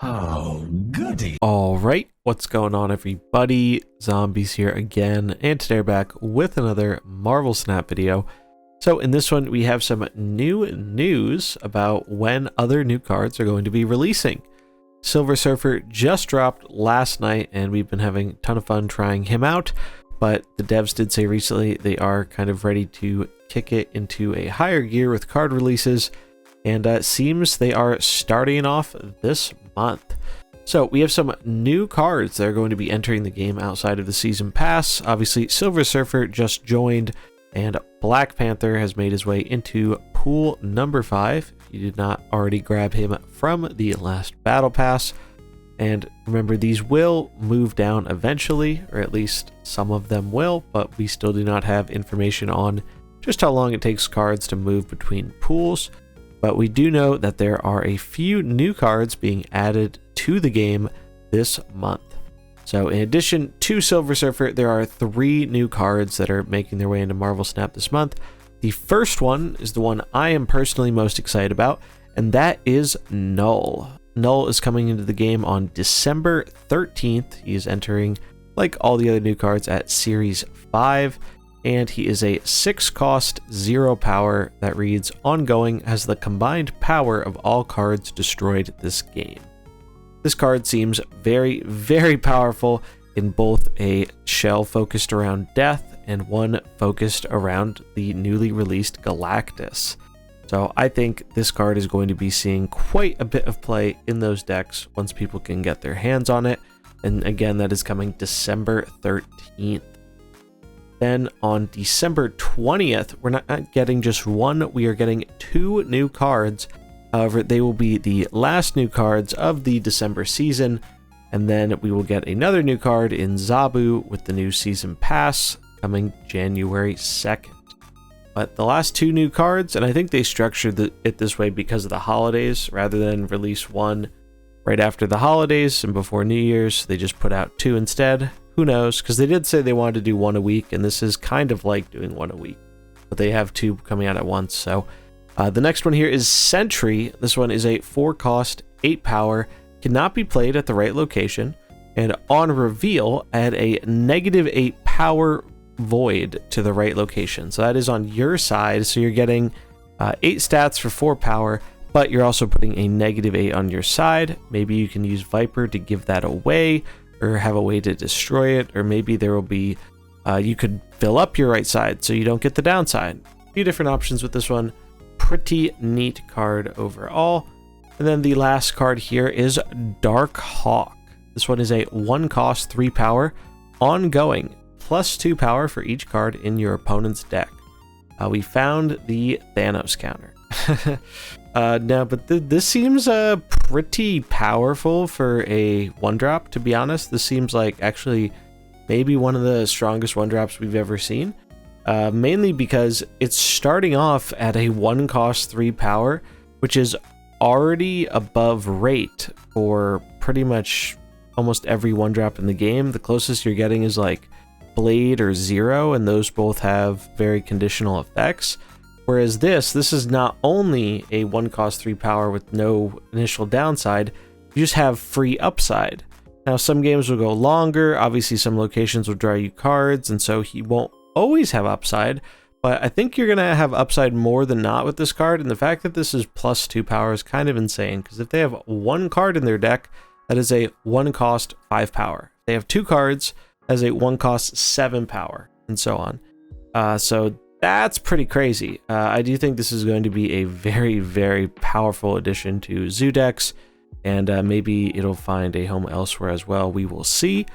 Oh, goody. All right, what's going on, everybody? Zombies here again, and today we're back with another Marvel Snap video. So in this one, we have some new news about when other new cards are going to be releasing. Silver Surfer just dropped last night, and we've been having a ton of fun trying him out, but the devs did say recently they are kind of ready to kick it into a higher gear with card releases, and it seems they are starting off this month. So we have some new cards that are going to be entering the game outside of the season pass. Obviously, Silver Surfer just joined, and Black Panther has made his way into pool number 5. If you did not already grab him from the last battle pass. And remember, these will move down eventually, or at least some of them will, but we still do not have information on just how long it takes cards to move between pools. But we do know that there are a few new cards being added to the game this month. So in addition to Silver Surfer, there are 3 new cards that are making their way into Marvel Snap this month. The first one is the one I am personally most excited about, and that is Null. Null is coming into the game on December 13th. He is entering, like all the other new cards, at Series 5. And he is a 6 cost, 0 power that reads ongoing, has the combined power of all cards destroyed this game. This card seems very, very powerful in both a shell focused around death and one focused around the newly released Galactus. So I think this card is going to be seeing quite a bit of play in those decks once people can get their hands on it. And again, that is coming December 13th. Then on December 20th, we're not getting just one, we are getting 2 new cards. However, they will be the last new cards of the December season, and then we will get another new card in Zabu with the new season pass coming January 2nd. But the last 2 new cards, and I think they structured it this way because of the holidays, rather than release one right after the holidays and before New Year's, they just put out 2 instead. Who knows? Because they did say they wanted to do 1 a week, and this is kind of like doing 1 a week. But they have 2 coming out at once. So the next one here is Sentry. This one is a 4 cost, 8 power, cannot be played at the right location, and on reveal, add a -8 power void to the right location. So that is on your side. So you're getting 8 stats for 4 power, but you're also putting a -8 on your side. Maybe you can use Viper to give that away, or have a way to destroy it, or maybe there will be, you could fill up your right side so you don't get the downside. A few different options with this one. Pretty neat card overall. And then the last card here is Dark Hawk. This one is a 1 cost, 3 power, ongoing, +2 power for each card in your opponent's deck. We found the Thanos counter. No, but this seems pretty powerful for a 1-drop, to be honest. This seems like actually maybe one of the strongest 1-drops we've ever seen. Mainly because it's starting off at a 1 cost, 3 power, which is already above rate for pretty much almost every 1-drop in the game. The closest you're getting is like Blade or Zero, and those both have very conditional effects. Whereas this is not only a 1 cost, 3 power with no initial downside, you just have free upside. Now, some games will go longer. Obviously, some locations will draw you cards, and so he won't always have upside. But I think you're going to have upside more than not with this card. And the fact that this is +2 power is kind of insane, because if they have 1 card in their deck, that is a 1 cost, 5 power. If they have 2 cards, as a 1 cost, 7 power, and so on. So that's pretty crazy. I do think this is going to be a very, very powerful addition to Zoo decks, and maybe it'll find a home elsewhere as well. We will see.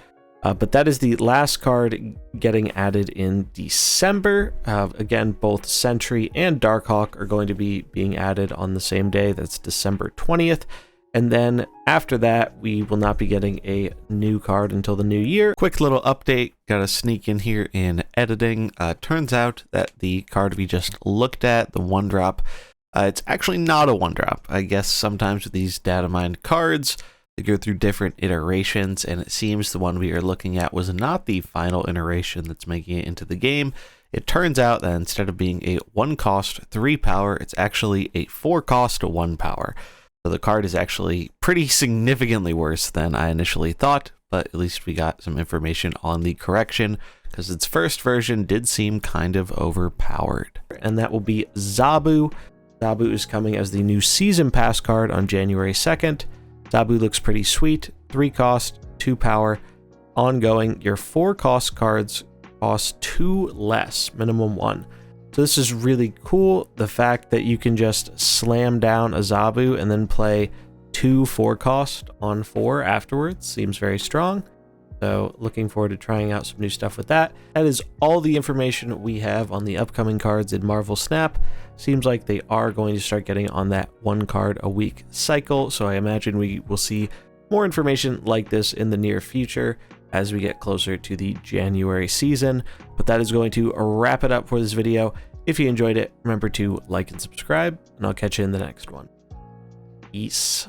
But that is the last card getting added in December. Again, both Sentry and Darkhawk are going to be being added on the same day. That's December 20th. And then after that, we will not be getting a new card until the new year. Quick little update, gotta sneak in here in editing. Turns out that the card we just looked at, the 1-drop, it's actually not a 1-drop. I guess sometimes with these data mined cards, they go through different iterations, and it seems the one we are looking at was not the final iteration that's making it into the game. It turns out that instead of being a 1 cost, 3 power, it's actually a 4 cost, 1 power. So the card is actually pretty significantly worse than I initially thought, but at least we got some information on the correction, because its first version did seem kind of overpowered. And that will be Zabu. Zabu is coming as the new Season Pass card on January 2nd. Zabu looks pretty sweet. 3 cost, 2 power. Ongoing, your 4 cost cards cost 2 less, minimum 1. So this is really cool. The fact that you can just slam down a Zabu and then play 2 4 cost on 4 afterwards seems very strong. So looking forward to trying out some new stuff with that. That is all the information we have on the upcoming cards in Marvel Snap. Seems like they are going to start getting on that 1 card a week cycle. So I imagine we will see more information like this in the near future as we get closer to the January season. But that is going to wrap it up for this video. If you enjoyed it, remember to like and subscribe, and I'll catch you in the next one. Peace.